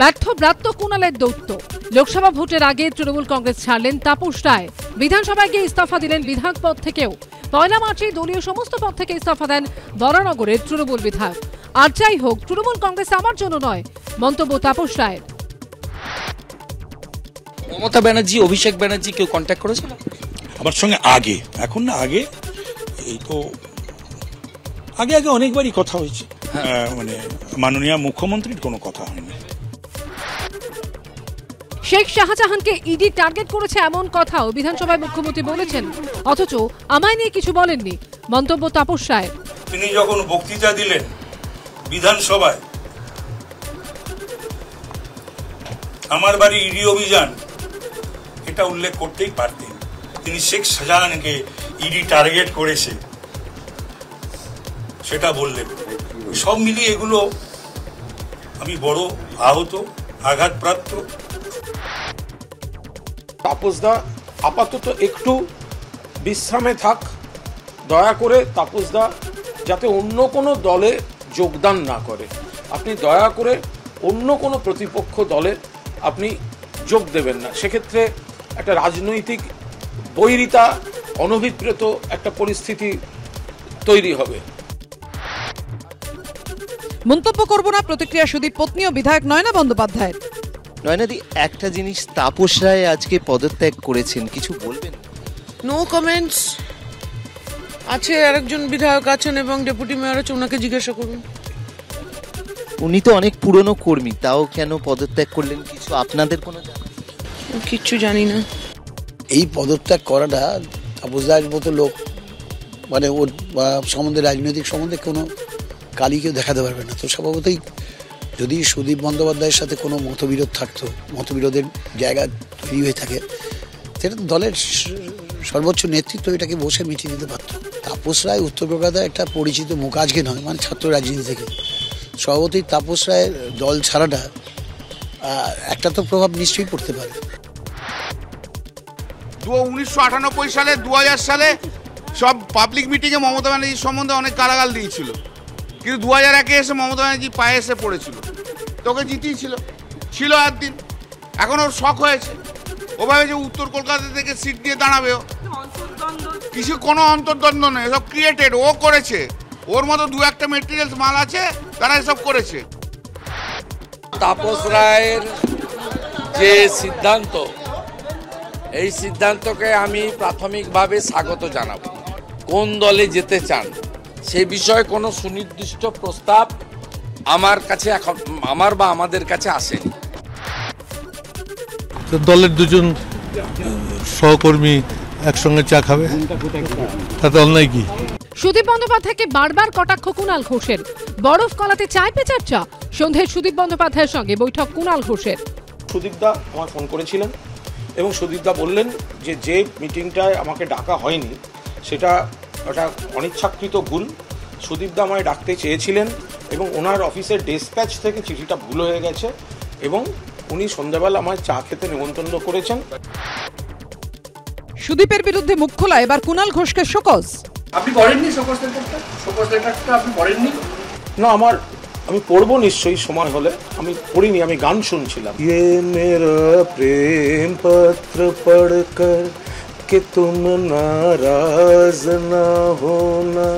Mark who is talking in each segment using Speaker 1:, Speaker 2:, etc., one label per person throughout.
Speaker 1: ব্যর্থ ব্রাত্য কুণালের দৌত্য। লোকসভা ভোটের আগে তৃণমূল কংগ্রেস ছাড়লেন তাপস রায়। বিধানসভায় গিয়ে ইস্তফা দিলেন বিধায়ক পদ থেকেও। 1 মার্চে দলীয় সমস্ত পদ থেকে ইস্তফা দেন বরানগরের তৃণমূল বিধায়ক। আর যাই হোক, তৃণমূল কংগ্রেস আমার জন্য নয়, মন্তব্য তাপস রায়ের।
Speaker 2: মমতা ব্যানার্জি, অভিষেক ব্যানার্জি কেউ কন্ট্যাক্ট করেছিল
Speaker 3: আমার সঙ্গে? আগে, এখন না, আগে এই তো আগে অনেকবারই কথা হয়েছে। মানে মাননীয় মুখ্যমন্ত্রীর কোনো কথা হয়নি।
Speaker 1: শেখ শাহজাহানকে ইডি টার্গেট করেছে এমন কথাও বিধানসভায় মুখ্যমন্ত্রী বলেছেন, অথচ আমায় নিয়ে কিছু বলেননি, মন্তব্য তাপস রায়ের।
Speaker 3: তিনি যখন বক্তৃতা দিলেন বিধানসভায়, আমার বাড়ি ইডি অভিযান, এটা উল্লেখ করতেই পারতেন। তিনি শেখ শাহজাহানকে ইডি টার্গেট করেছে সেটা বললেন। সব মিলিয়ে এগুলো আমি বড় আহত, আঘাতপ্রাপ্ত।
Speaker 4: তাপসদা আপাতত একটু বিশ্রামে থাক, দয়া করে তাপসদা যাতে অন্য কোনো দলে যোগদান না করে। আপনি দয়া করে অন্য কোনো প্রতিপক্ষ দলে আপনি যোগ দেবেন না, সেক্ষেত্রে একটা রাজনৈতিক বৈরিতা, অনভিপ্রেত একটা পরিস্থিতি তৈরি হবে।
Speaker 5: মন্তব্য করব না প্রতিক্রিয়া সুদীপ পত্নী ও বিধায়ক নয়না বন্দ্যোপাধ্যায়ের।
Speaker 2: নয়নাদি, একটা জিনিস, তাপস রায় আজকে পদত্যাগ করেছেন, কিছু বলবেন?
Speaker 6: No comments. আছে আরেকজন বিধায়ক আছেন এবং ডেপুটি মেয়র আছে, ওনাকে জিজ্ঞাসা করুন।
Speaker 2: উনি তো অনেক পুরনো কর্মী, তাও কেন পদত্যাগ করলেন, কিছু আপনাদের কোনো
Speaker 6: কিচ্ছু জানি না।
Speaker 7: এই পদত্যাগ করাটা তাপসদার মতো লোক, মানে ওর সম্বন্ধে, রাজনৈতিক সম্বন্ধে কোনো কালি কেউ দেখাতে পারবে না। তো স্বভাবতই যদি সুদীপ বন্দ্যোপাধ্যায়ের সাথে কোনো মতবিরোধ থাকতো, মতবিরোধের জায়গা তৈরি হয়ে থাকে, সেটা দলের সর্বোচ্চ নেতৃত্ব এটাকে বসে মিটিয়ে দিতে পারত। তাপস রায় উত্তর কলকাতায় একটা পরিচিত মুখ, আজকে নয়, মানে ছাত্র রাজনীতি থেকে। স্বভাবতই তাপস রায়ের দল ছাড়াটা একটা তো প্রভাব নিশ্চয়ই পড়তে পারে।
Speaker 8: 1998 সালে, 2000 সালে সব পাবলিক মিটিংয়ে মমতা ব্যানার্জির সম্বন্ধে অনেক গালাগাল দিয়েছিল, কিন্তু 2001-এ এসে মমতা ব্যানার্জি পায়ে এসে পড়েছিল, তোকে জিতিয়েছিল, ছিল একদিন। এখন ওর শখ হয়েছে, ও ভাবে যে উত্তর কলকাতা থেকে সিট দিয়ে দাঁড়াবে। কিছু কোনো অন্তর্দ্বন্দ্ব নেই, সব ক্রিয়েটেড, ও করেছে। ওর মতো 2-1টা মেটেরিয়ালস মাল আছে, তারা এসব করেছে।
Speaker 9: তাপস রায়ের যে সিদ্ধান্ত, এই সিদ্ধান্তকে আমি প্রাথমিকভাবে স্বাগত জানাবো। কোন দলে যেতে চান সে বিষয়ে কোনো সুনির্দিষ্ট প্রস্তাব আমার কাছে এখন, আমার বা আমাদের কাছে আসেনি।
Speaker 10: দলের দুজন সহকর্মী একসঙ্গে চা খাবে, তাতে অন্যায় কি?
Speaker 1: সুদীপ বন্দ্যোপাধ্যায়কে বারবার কটাক্ষ কুণাল ঘোষের। বরফ কলাতে চায় পে চর্চা, সন্ধ্যায় সুদীপ বন্দ্যোপাধ্যায়ের সঙ্গে বৈঠক কুণাল ঘোষের।
Speaker 4: সুদীপদা আমার ফোন করেছিলেন এবং সুদীপদা বললেন যে মিটিংটায় আমাকে ডাকা হয়নি সেটা একটা অনিচ্ছাকৃত ভুল। সুদীপদা আমায় ডাকতে চেয়েছিলেন এবং ওনার অফিসের ডেসপ্যাচ থেকে চিঠিটা ভুল হয়ে গেছে এবং উনি সন্ধ্যাবেলা আমায় চা খেতে নিমন্ত্রণ করেছেন।
Speaker 5: সুদীপের বিরুদ্ধে মুখ খোলা এবার কুণাল ঘোষকে শোকজ।
Speaker 11: আপনি পড়েননি শোকজ লেটারটা? আপনি পড়েননি?
Speaker 4: না, আমি পড়বো নিশ্চয়ই, সময় হলে। আমি পড়িনি, আমি গান শুনছিলাম। ये मेरा प्रेम पत्र पढ़कर कि तुम नाराज ना होना।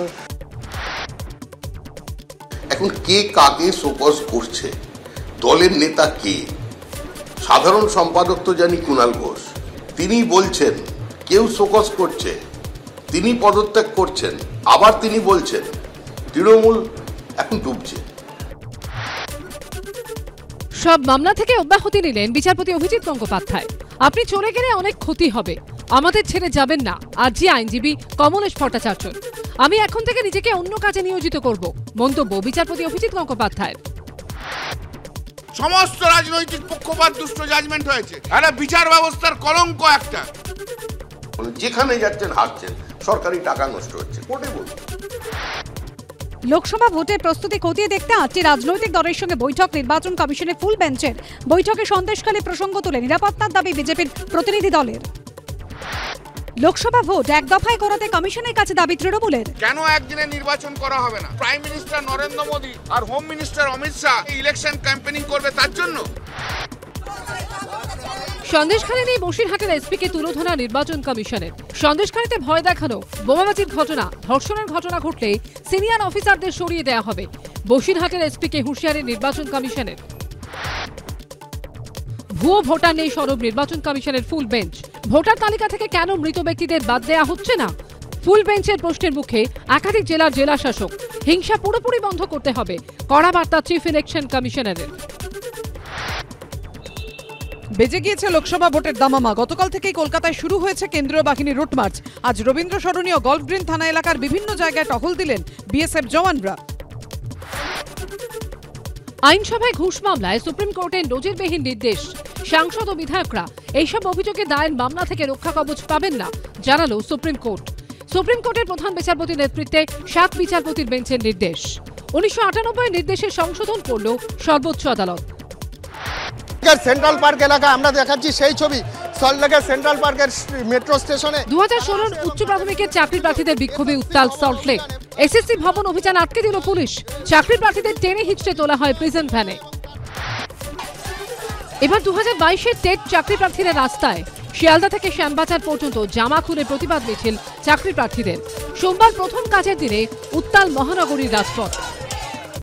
Speaker 12: এখন কে কাকে শোকজ করছে, দলের নেতা কে? সাধারণ সম্পাদক তো জানি কুণাল ঘোষ, তিনি বলছেন কেউ শোকজ করছে, তিনি পদত্যাগ করছেন, আবার তিনি বলছেন তৃণমূল এখন ডুবছে।
Speaker 1: সব মামলা থেকে অব্যাহতি নিলেন বিচারপতি অভিজিৎ গঙ্গোপাধ্যায়। আপনি চলে গেলে অনেক ক্ষতি হবে, আমাদের ছেড়ে যাবেন না, আরজি আইনজীবী কমলেশ ভট্টাচার্য। আমি এখন থেকে নিজেকে অন্য কাজে নিয়োজিত করব, মন্তব্য বিচারপতি অভিজিৎ গঙ্গোপাধ্যায়ের।
Speaker 8: সমস্ত রাজনৈতিক পক্ষপাত দুষ্ট জাজমেন্ট হয়েছে, একটা বিচার ব্যবস্থার কলঙ্ক একটা।
Speaker 12: যেখানে যাচ্ছেন হারছেন, সরকারি টাকা নষ্ট হচ্ছে, কোর্টে বলুন।
Speaker 5: লোকসভা ভোটের প্রস্তুতি খতিয়ে দেখতে 8টি রাজনৈতিক দলের সঙ্গে বৈঠক নির্বাচন কমিশনের ফুল বেঞ্চের। বৈঠকে সন্দেশখালী প্রসঙ্গ তুলে নিরাপত্তার দাবি বিজেপির প্রতিনিধি দলের। লোকসভা ভোট এক দফায় করাতে কমিশনের কাছে দাবি তৃণমূলের।
Speaker 8: কেন একদিনে নির্বাচন করা হবে না? প্রাইম মিনিস্টার নরেন্দ্র মোদী আর home minister Amit Shah election campaigning করবে তার জন্য।
Speaker 1: সন্দেশখালী নিয়ে বসিরহাটের এসপিকে তুলোধনা নির্বাচন কমিশনের। সন্দেশখালীতে ভয় দেখানো, বোমাবাজির ঘটনা, ধর্ষণের ঘটনা ঘটলে সিনিয়র অফিসারদের সরিয়ে দেওয়া হবে, বসিরহাটের এসপিকে হুঁশিয়ারি নির্বাচন কমিশনের। ভুয়ো ভোটার নেই সরব নির্বাচন কমিশনের ফুল বেঞ্চ। ভোটার তালিকা থেকে কেন মৃত ব্যক্তিদের বাদ দেওয়া হচ্ছে না? ফুল বেঞ্চের প্রশ্নের মুখে একাধিক জেলার জেলা শাসক। হিংসা পুরোপুরি বন্ধ করতে হবে, কড়া বার্তা চিফ ইলেকশন কমিশনারের।
Speaker 13: বেজে গিয়েছে লোকসভা ভোটের দামামা। গতকাল থেকেই কলকাতায় শুরু হয়েছে কেন্দ্রীয় বাহিনীর রুট মার্চ। আজ রবীন্দ্র সরণি ও গল্ফ গ্রিন থানা এলাকার বিভিন্ন জায়গায় টহল দিলেন বিএসএফ জওয়ানরা।
Speaker 1: আইনসভায় ঘুষ মামলায় সুপ্রিম কোর্টের নজিরবিহীন নির্দেশ। সাংসদ ও বিধায়করা এইসব অভিযোগে দায়ের মামলা থেকে রক্ষা কবচ পাবেন না, জানালো সুপ্রিম কোর্ট। সুপ্রিম কোর্টের প্রধান বিচারপতির নেতৃত্বে 7 বিচারপতির বেঞ্চের নির্দেশ। 1998 নির্দেশের সংশোধন করল সর্বোচ্চ আদালত।
Speaker 14: সেন্ট্রাল পার্ক এলাকা আমরা দেখাচ্ছি সেই ছবি, সল্টলেকের সেন্ট্রাল পার্কের মেট্রো স্টেশনে
Speaker 1: 2016 উচ্চ প্রাথমিকের চাকরি প্রার্থীদের বিক্ষোভে উত্তাল সল্টলেক। এসএসসি ভবন অভিযান আটকে দিল পুলিশ। চাকরি প্রার্থীদের টেনে হিঁচড়ে তোলা হয় প্রিজন ভ্যানে। এবার 2022-এর টেট চাকরি প্রার্থীরা রাস্তায়। শিয়ালদা থেকে শ্যামবাজার পর্যন্ত জামা খুলে প্রতিবাদ মিছিল চাকরি প্রার্থীদের। সোমবার প্রথম কাজের দিনে উত্তাল মহানগরীর রাজপথ।